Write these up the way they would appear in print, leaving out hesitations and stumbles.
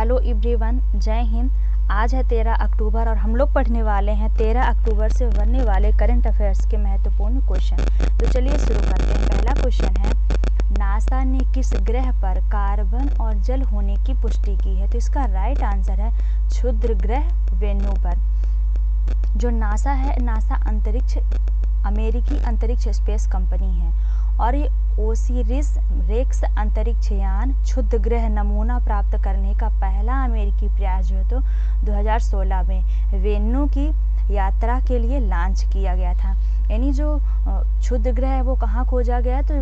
Hello everyone, जय हिंद। आज है 13 अक्टूबर और हम लोग पढ़ने वाले हैं 13 अक्टूबर से बनने वाले करंट अफेयर्स के महत्वपूर्ण क्वेश्चन। तो चलिए शुरू करते हैं। पहला क्वेश्चन है, नासा ने किस ग्रह पर कार्बन और जल होने की पुष्टि की है? तो इसका राइट आंसर है क्षुद्र ग्रह वेन्यू पर। जो नासा है, नासा अमेरिकी अंतरिक्ष स्पेस कंपनी है और ये ओसिरिस रेक्स अंतरिक्ष यान क्षुद्र ग्रह नमूना प्राप्त करने का पहला अमेरिकी प्रयास जो है तो 2016 में वेन्यू की यात्रा के लिए लॉन्च किया गया था। यानी जो क्षुद्र ग्रह है वो कहाँ खोजा गया? तो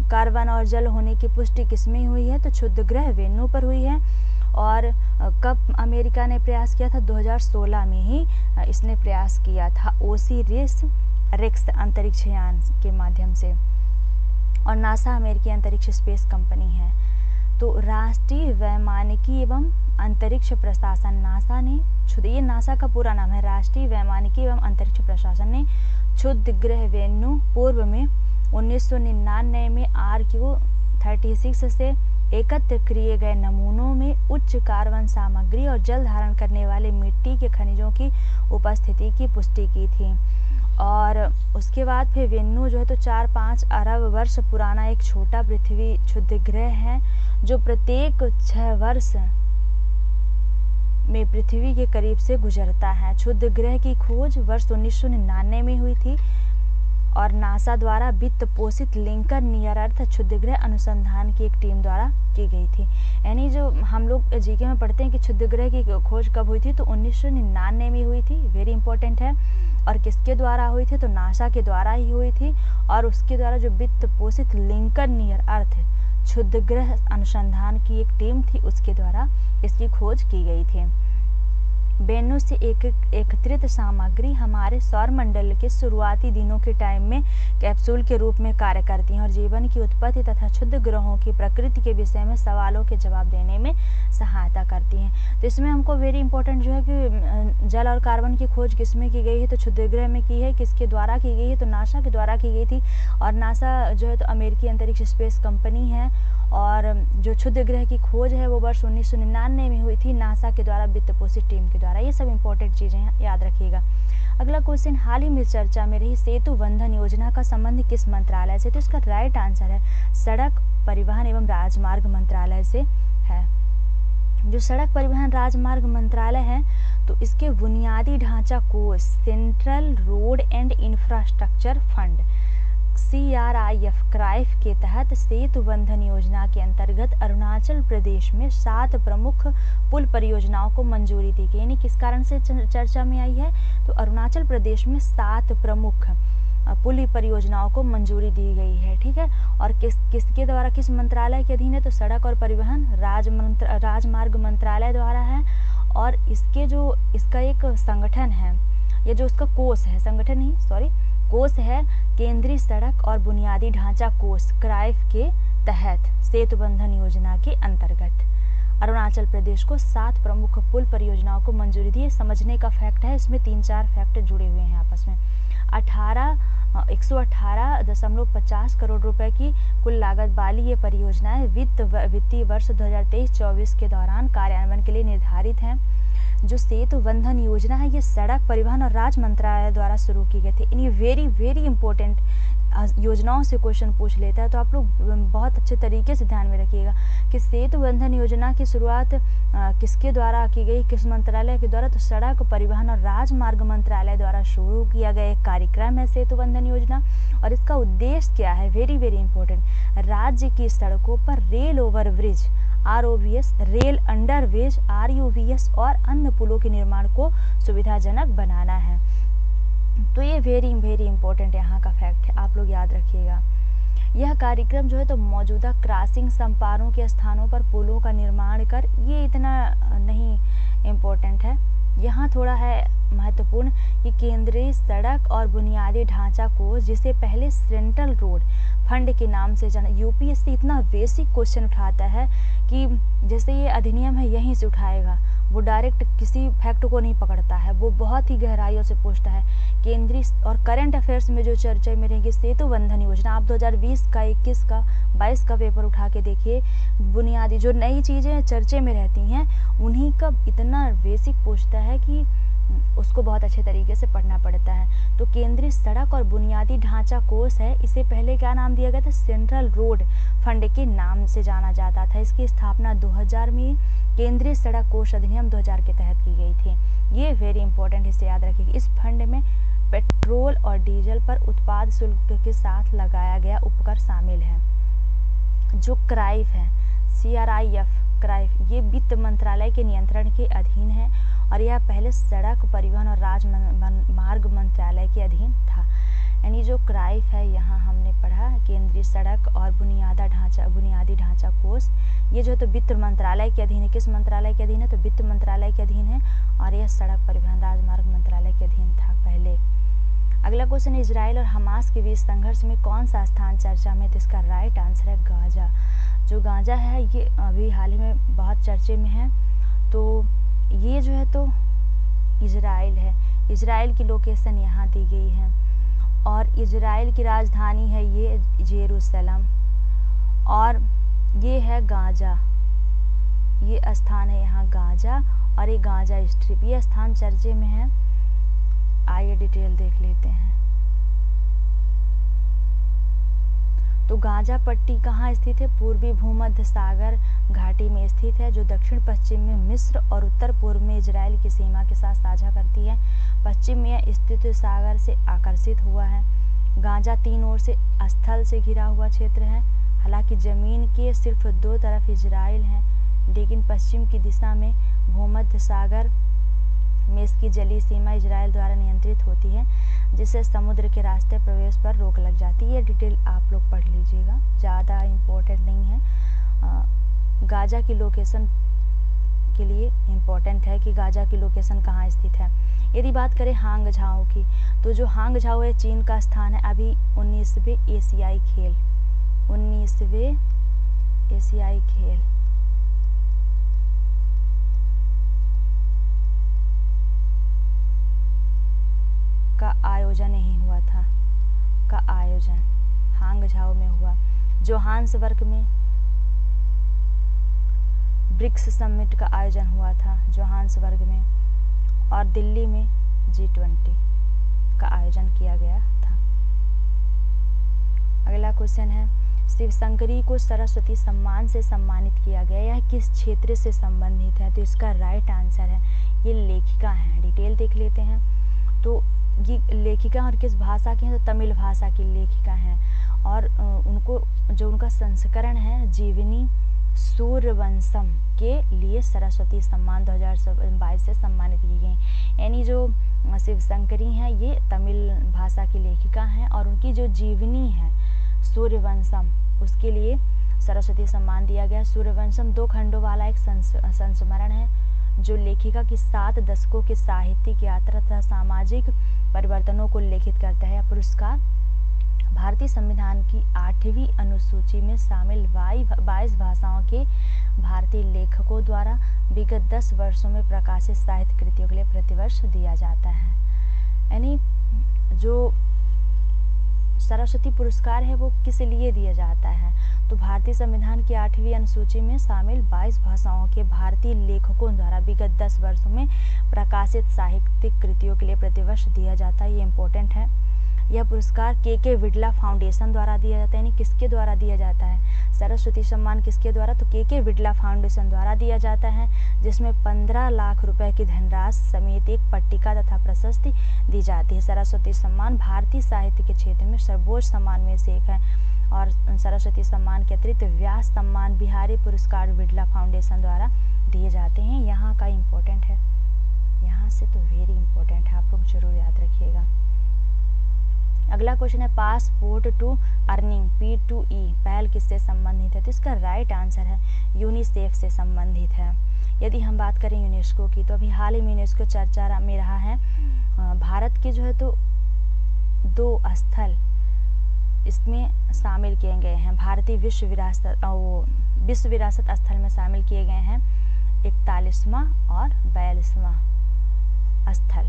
कार्बन और जल होने की पुष्टि किसमें हुई है? तो क्षुद्र ग्रह वेन्यू पर हुई है। और कब अमेरिका ने प्रयास किया था? 2016 में ही इसने प्रयास किया था ओसिरिस रेक्स अंतरिक्ष यान के माध्यम से। और नासा अमेरिकी अंतरिक्ष स्पेस कंपनी है। तो राष्ट्रीय वैमानिकी एवं अंतरिक्ष प्रशासन नासा ने ये नासा का पूरा नाम है, राष्ट्रीय वैमानिकी एवं अंतरिक्ष प्रशासन ने क्षुद्र ग्रह वेन्यू पूर्व में 1999 में RQ-36 से एकत्र किए गए नमूनों में उच्च कार्बन सामग्री और जल धारण करने वाले मिट्टी के खनिजों की उपस्थिति की पुष्टि की थी। और उसके बाद फिर वेन्यू जो है तो 4-5 अरब वर्ष पुराना एक छोटा पृथ्वी क्षुद्र ग्रह है जो प्रत्येक 6 वर्ष में पृथ्वी के करीब से गुजरता है। क्षुद्र ग्रह की खोज वर्ष 1999 में हुई थी और नासा द्वारा वित्त पोषित लिंकन नियर अर्थ क्षुद्र ग्रह अनुसंधान की एक टीम द्वारा की गई थी। यानी जो हम लोग जीके में पढ़ते हैं कि क्षुद्र ग्रह की खोज कब हुई थी, तो 1999 में हुई थी। वेरी इंपॉर्टेंट है। और किसके द्वारा हुई थी? तो नासा के द्वारा ही हुई थी। और उसके द्वारा जो वित्त पोषित लिंकन नियर अर्थ क्षुद्र ग्रह अनुसंधान की एक टीम थी, उसके द्वारा इसकी खोज की गई थी। वेन्यू से एकत्रित सामग्री हमारे सौर मंडल के शुरुआती दिनों के टाइम में कैप्सूल के रूप में कार्य करती हैं और जीवन की उत्पत्ति तथा क्षुद्र ग्रहों की प्रकृति के विषय में सवालों के जवाब देने में सहायता करती हैं। तो इसमें हमको वेरी इंपॉर्टेंट जो है कि जल और कार्बन की खोज किसमें की गई है? तो क्षुद्र ग्रह में की है। किसके द्वारा की गई है? तो नासा के द्वारा की गई थी। और नासा जो है तो अमेरिकी अंतरिक्ष स्पेस कंपनी है और जो क्षुद्र ग्रह की खोज है वो वर्ष 1999 में हुई थी नासा के द्वारा वित्त पोषित टीम के द्वारा। ये सब इंपॉर्टेंट चीजें हैं, याद रखिएगा। अगला क्वेश्चन, हाल ही में चर्चा में रही सेतु बंधन योजना का संबंध किस मंत्रालय से? तो इसका राइट आंसर है सड़क परिवहन एवं राजमार्ग मंत्रालय से है। जो सड़क परिवहन राजमार्ग मंत्रालय है तो इसके बुनियादी ढांचा कोष central road and infrastructure fund CRIF क्राइफ के तहत सेतु बंधन योजना के अंतर्गत अरुणाचल प्रदेश में 7 प्रमुख पुल परियोजनाओं को मंजूरी दी गई। यानी किस कारण से चर्चा में आई है? तो अरुणाचल प्रदेश में 7 प्रमुख पुल परियोजनाओं को मंजूरी दी गई है। ठीक है। और किसके द्वारा, किस मंत्रालय के अधीन है? तो सड़क और परिवहन राजमार्ग मंत्रालय द्वारा है। और इसका एक संगठन है, ये जो उसका कोष है, संगठन नहीं सॉरी कोष है, केंद्रीय सड़क और बुनियादी ढांचा कोष क्राइफ के तहत सेतु बंधन योजना के अंतर्गत अरुणाचल प्रदेश को 7 प्रमुख पुल परियोजनाओं को मंजूरी दी है। समझने का फैक्ट है, इसमें 3-4 फैक्ट जुड़े हुए हैं आपस में। 118.50 करोड़ रुपए की कुल लागत वाली ये परियोजनाएं वित्तीय वर्ष 2023-24 के दौरान कार्यान्वयन के लिए निर्धारित हैं। जो सेतु बंधन योजना है ये सड़क परिवहन और राज मंत्रालय द्वारा शुरू की गई थी। इन्हीं वेरी इंपॉर्टेंट योजनाओं से क्वेश्चन पूछ लेता है, तो आप लोग बहुत अच्छे तरीके से ध्यान में रखिएगा कि सेतु बंधन योजना की शुरुआत किसके द्वारा की गई, किस मंत्रालय के द्वारा? तो सड़क परिवहन और राजमार्ग मंत्रालय द्वारा शुरू किया गया एक कार्यक्रम है सेतु बंधन योजना। और इसका उद्देश्य क्या है? वेरी इंपॉर्टेंट, राज्य की सड़कों पर rail over bridge ROBS, rail underbridge RUBS और अन्य पुलों के निर्माण को सुविधाजनक बनाना है। तो ये वेरी इंपॉर्टेंट यहाँ का फैक्ट है, आप लोग याद रखिएगा। यह कार्यक्रम जो है तो मौजूदा क्रॉसिंग संपारों के स्थानों पर पुलों का निर्माण कर, ये इतना नहीं इम्पोर्टेंट है। यहाँ थोड़ा है महत्वपूर्ण कि केंद्रीय सड़क और बुनियादी ढांचा कोष, जिसे पहले सेंट्रल रोड फंड के नाम से जाना, UPSC इतना बेसिक क्वेश्चन उठाता है कि जैसे ये अधिनियम है यहीं से उठाएगा वो डायरेक्ट किसी फैक्ट को नहीं पकड़ता है, वो बहुत ही गहराइयों से पूछता है। केंद्रीय और करंट अफेयर्स में जो चर्चा में रहेगी, सेतु बंधन योजना, आप 2020 का, 21 का, 22 का पेपर उठा के देखिए, बुनियादी जो नई चीज़ें चर्चे में रहती हैं उन्हीं का इतना बेसिक पूछता है कि उसको बहुत अच्छे तरीके से पढ़ना पड़ता है। तो केंद्रीय सड़क और बुनियादी ढांचा कोष है, इसे पहले क्या नाम दिया गया था, सेंट्रल रोड फंड के नाम से जाना जाता था। इसकी स्थापना 2000 में केंद्रीय सड़क कोष अधिनियम 2000 के तहत की गई थी। ये वेरी इंपॉर्टेंट, इसे याद रखिए। इस फंड में पेट्रोल और डीजल पर उत्पाद शुल्क के साथ लगाया गया उपकर शामिल है। जो क्राइफ है, CRIF क्राइफ, ये वित्त मंत्रालय के नियंत्रण के अधीन है और यह पहले सड़क परिवहन और राजमार्ग मंत्रालय के अधीन था। यानी जो क्राइफ है, यहाँ हमने पढ़ा केंद्रीय सड़क और बुनियादी ढांचा कोष, ये जो है तो वित्त मंत्रालय के अधीन है। किस मंत्रालय के अधीन है, तो वित्त मंत्रालय के अधीन है और यह सड़क परिवहन राजमार्ग मंत्रालय के अधीन था पहले। अगला क्वेश्चन, इजराइल और हमास के बीच संघर्ष में कौन सा स्थान चर्चा में, तो इसका राइट आंसर है गाजा। जो गाजा है ये अभी हाल ही में बहुत चर्चे में है। तो ये जो है तो इजराइल है, इजराइल की लोकेशन यहाँ दी गई है और इजराइल की राजधानी है ये जेरूसलम और ये है गाजा, ये स्थान है यहाँ गाजा और ये गाजा स्ट्रिप, ये स्थान चर्चे में है। आइए डिटेल देख लेते हैं। तो गाजा पट्टी कहाँ स्थित है, पूर्वी भूमध्य सागर घाटी में स्थित है, जो दक्षिण पश्चिम में मिस्र और उत्तर पूर्व में इजराइल की सीमा के साथ साझा करती है। पश्चिम में स्थित सागर से आकर्षित हुआ है। गाजा 3 ओर से स्थल से घिरा हुआ क्षेत्र है। हालांकि जमीन के सिर्फ 2 तरफ इजराइल है, लेकिन पश्चिम की दिशा में भूमध्य सागर में इसकी जलीय सीमा इजराइल द्वारा नियंत्रित होती है, जिससे समुद्र के रास्ते प्रवेश पर रोक लग जाती है। ये डिटेल आप लोग पढ़ लीजिएगा, ज़्यादा इम्पोर्टेंट नहीं है। गाजा की लोकेशन के लिए इम्पोर्टेंट है कि गाजा की लोकेशन कहाँ स्थित है। यदि बात करें हांग झाओ की, तो जो हांग झाओ है चीन का स्थान है। अभी 19वें एशियाई खेल का आयोजन नहीं हुआ था, का आयोजन हांग झाओ में हुआ। जोहान्सबर्ग में ब्रिक्स समिट का आयोजन हुआ था जोहान्सबर्ग में, और दिल्ली में G20 का आयोजन किया गया था। अगला क्वेश्चन है, शिवशंकरी को सरस्वती सम्मान से सम्मानित किया गया, यह किस क्षेत्र से संबंधित है, तो इसका राइट आंसर है ये लेखिका हैं। डिटेल देख लेते हैं। तो ये लेखिका और किस भाषा की हैं, तो तमिल भाषा की लेखिका हैं और उनको जो उनका संस्करण है जीवनी सूर्यवंशम के लिए सरस्वती सम्मान 2022 से सम्मानित की गई। यानी जो शिवशंकरी हैं ये तमिल भाषा की लेखिका हैं और उनकी जो जीवनी है सूर्यवंशम, उसके लिए सरस्वती सम्मान दिया गया। सूर्यवंशम 2 खंडों वाला एक संस्मरण है जो लेखिका की 7 दशकों की साहित्यिक यात्रा तथा सामाजिक परिवर्तनों को उल्लेखित करता है। पुरस्कार भारतीय संविधान की 8वीं अनुसूची में शामिल 22 भाषाओं के भारतीय लेखकों द्वारा विगत 10 वर्षों में प्रकाशित साहित्य कृतियों के लिए प्रतिवर्ष दिया जाता है। यानी जो सरस्वती पुरस्कार है वो किस लिए दिया जाता है, तो भारतीय संविधान की 8वीं अनुसूची में शामिल 22 भाषाओं के भारतीय लेखकों द्वारा विगत 10 वर्षों में प्रकाशित साहित्यिक कृतियों के लिए प्रतिवर्ष दिया जाता है। ये इम्पोर्टेंट है। यह पुरस्कार के विड़ला फाउंडेशन द्वारा दिया जाता है। यानी किसके द्वारा दिया जाता है, सरस्वती सम्मान किसके द्वारा, तो के विड़ला फाउंडेशन द्वारा दिया जाता है, जिसमें 15 लाख रुपए की धनराशि समेत एक पट्टिका तथा प्रशस्ति दी जाती है। सरस्वती सम्मान भारतीय साहित्य के क्षेत्र में सर्वोच्च सम्मान में से एक है और सरस्वती सम्मान के अतिरिक्त व्यास सम्मान बिहारी पुरस्कार बिड़ला फाउंडेशन द्वारा दिए जाते हैं। यहाँ का इम्पोर्टेंट है, यहाँ से तो वेरी इंपॉर्टेंट है, आप लोग जरूर याद रखिएगा। अगला क्वेश्चन है, पासपोर्ट टू अर्निंग P2E पहल किससे संबंधित है, तो इसका राइट आंसर है यूनिसेफ से संबंधित है। यदि हम बात करें यूनेस्को की, तो अभी हाल ही में यूनेस्को चर्चा में रहा है। भारत के जो है तो 2 स्थल इसमें शामिल किए गए हैं, भारतीय विश्व विरासत स्थल में शामिल किए गए हैं। 41वां और 42वां स्थल।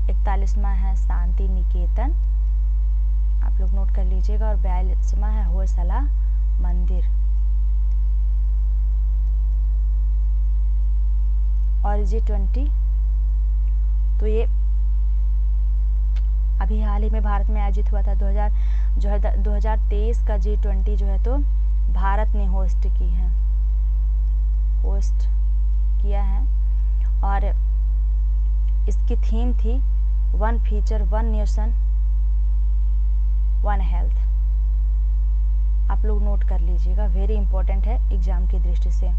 41वां है शांति निकेतन, आप लोग नोट कर लीजिएगा, और 42वां है होयसला मंदिर। और G20 तो ये अभी हाल ही में भारत में आयोजित हुआ था। 2023 का G20 जो है तो भारत ने होस्ट किया है और इसकी थीम थी one future one nation one health. आप लोग नोट कर लीजिएगा, वेरी इंपॉर्टेंट है एग्जाम की दृष्टि से।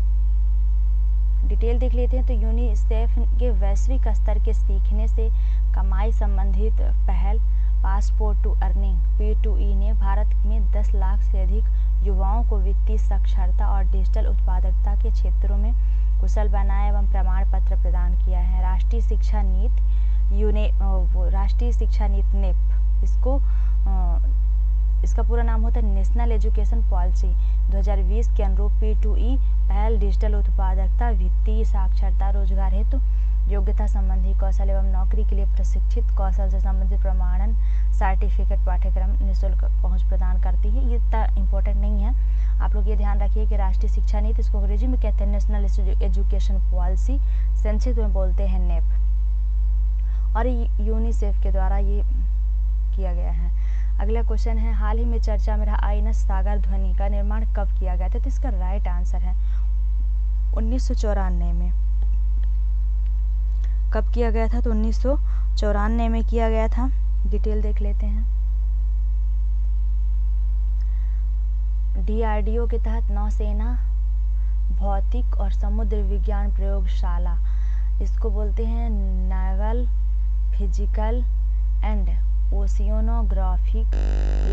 डिटेल देख लेते हैं तो यूनिसेफ के वैश्विक स्तर के सीखने से कमाई संबंधित पहल पासपोर्ट टू अर्निंग P2E ने भारत में 10 लाख से अधिक युवाओं को वित्तीय साक्षरता और डिजिटल उत्पादकता के क्षेत्रों में कुशल बनाया एवं प्रमाण पत्र प्रदान किया है। राष्ट्रीय शिक्षा नीति नेप, इसका पूरा नाम होता है नेशनल एजुकेशन पॉलिसी 2020 के अनुरूप P2E पहल डिजिटल उत्पादकता, वित्तीय साक्षरता, रोजगार हेतु योग्यता संबंधी कौशल एवं नौकरी के लिए प्रशिक्षित कौशल से संबंधित प्रमाणन सर्टिफिकेट पाठ्यक्रम निःशुल्क पहुंच प्रदान करती है। ये इतना इम्पोर्टेंट नहीं है, आप लोग ये ध्यान रखिए कि राष्ट्रीय शिक्षा नीति, इसको अंग्रेजी में कहते हैं नेशनल एजुकेशन पॉलिसी, संक्षिप्त में बोलते हैं नेप, और यूनिसेफ के द्वारा ये किया गया है। अगला क्वेश्चन है, हाल ही में चर्चा में रहा INS सागर ध्वनि का निर्माण कब किया गया था? तो इसका राइट आंसर है 1994 में। कब किया गया था? तो 1994 में किया गया था। डिटेल देख लेते हैं। DRDO के तहत नौसेना भौतिक और समुद्र विज्ञान प्रयोगशाला, इसको बोलते हैं नेवल फिजिकल एंड ओशियोनोग्राफिक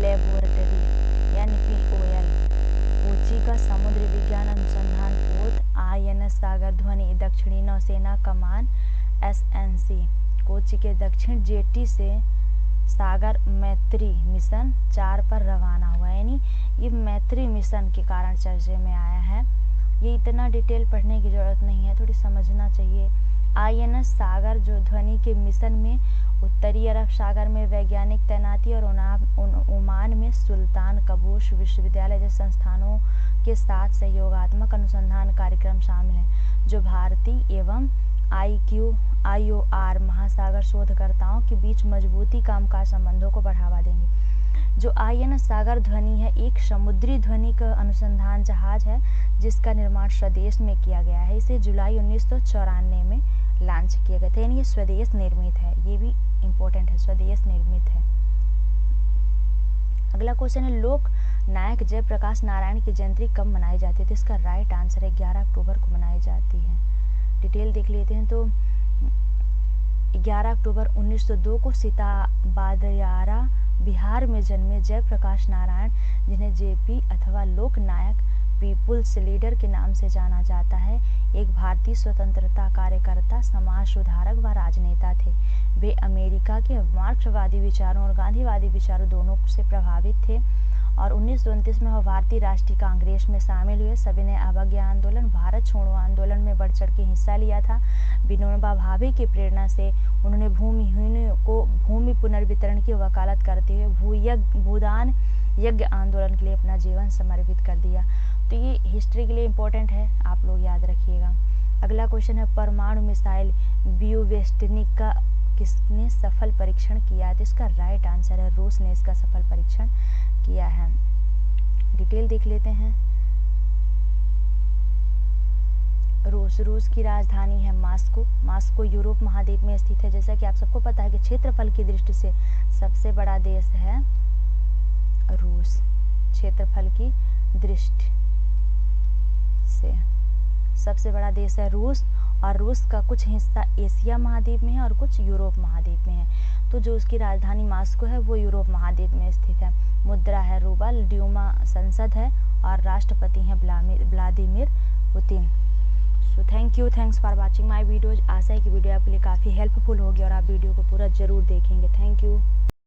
लेबोरेटरी यानी POL, कोची का समुद्र विज्ञान अनुसंधान पोत INS सागर ध्वनि दक्षिणी नौसेना कमान SNC कोची के दक्षिण जेटी से सागर मैत्री मिशन 4 पर रवाना हुआ। यानी ये मैत्री मिशन के कारण चर्चे में आया है। ये इतना डिटेल पढ़ने की जरूरत नहीं है, थोड़ी समझना चाहिए। INS सागर जो ध्वनि के मिशन में उत्तरी अरब सागर में वैज्ञानिक तैनाती और ओमान में सुल्तान कबूश विश्वविद्यालय जैसे संस्थानों के साथ सहयोगात्मक अनुसंधान कार्यक्रम शामिल हैं, जो भारतीय एवं IOR महासागर शोधकर्ताओं के बीच मजबूती कामकाज संबंधों को बढ़ावा देंगे। जो INS सागर ध्वनि है एक समुद्री ध्वनि का अनुसंधान जहाज है जिसका निर्माण स्वदेश में किया गया है। इसे जुलाई 1994 में लॉन्च किया गया था, यानी ये स्वदेश निर्मित है। ये भी इम्पोर्टेंट है, स्वदेश निर्मित है। अगला क्वेश्चन है, लोक नायक जयप्रकाश नारायण की जयंती कब मनाई जाती है? तो इसका राइट आंसर है 11 अक्टूबर को मनाई जाती है। डिटेल देख लेते हैं तो 11 अक्टूबर 1902 को सीताबादयारा बिहार में जन्मे जयप्रकाश नारायण, जिन्हें JP अथवा लोक नायक पीपुल्स लीडर के नाम से जाना जाता है, एक भारतीय स्वतंत्रता कार्यकर्ता, समाज सुधारक व राजनेता थे। वे अमेरिका के मार्क्सवादी विचारों और गांधीवादी विचारों दोनों से प्रभावित थे और 1929 में वह भारतीय राष्ट्रीय कांग्रेस में शामिल हुए। सभी ने अवज्ञा आंदोलन, भारत छोड़ो आंदोलन में बढ़ चढ़ के हिस्सा लिया था। विनोबा भावे की प्रेरणा से उन्होंने भूमिहीनों को भूमि पुनर्वितरण की वकालत करते हुए भूदान यज्ञ आंदोलन के लिए अपना जीवन समर्पित कर दिया। तो ये हिस्ट्री के लिए इम्पोर्टेंट है, आप लोग याद रखिएगा। अगला क्वेश्चन है, परमाणु मिसाइल ब्यूवेस्टनिक का किसने सफल परीक्षण किया है? तो इसका राइट आंसर है रूस ने इसका सफल परीक्षण किया है। डिटेल देख लेते हैं। रूस की राजधानी है मास्को यूरोप महाद्वीप में स्थित है। जैसा कि आप सबको पता है कि क्षेत्रफल की दृष्टि से सबसे बड़ा देश है रूस। क्षेत्रफल की दृष्टि से सबसे बड़ा देश है रूस, और रूस का कुछ हिस्सा एशिया महाद्वीप में है और कुछ यूरोप महाद्वीप में है। तो जो उसकी राजधानी मास्को है वो यूरोप महाद्वीप में स्थित है। मुद्रा है रूबल, ड्यूमा संसद है और राष्ट्रपति हैं Vladimir Putin. So thanks for watching my videos. आशा है कि वीडियो आपके लिए काफ़ी हेल्पफुल होगी और आप वीडियो को पूरा जरूर देखेंगे। Thank you.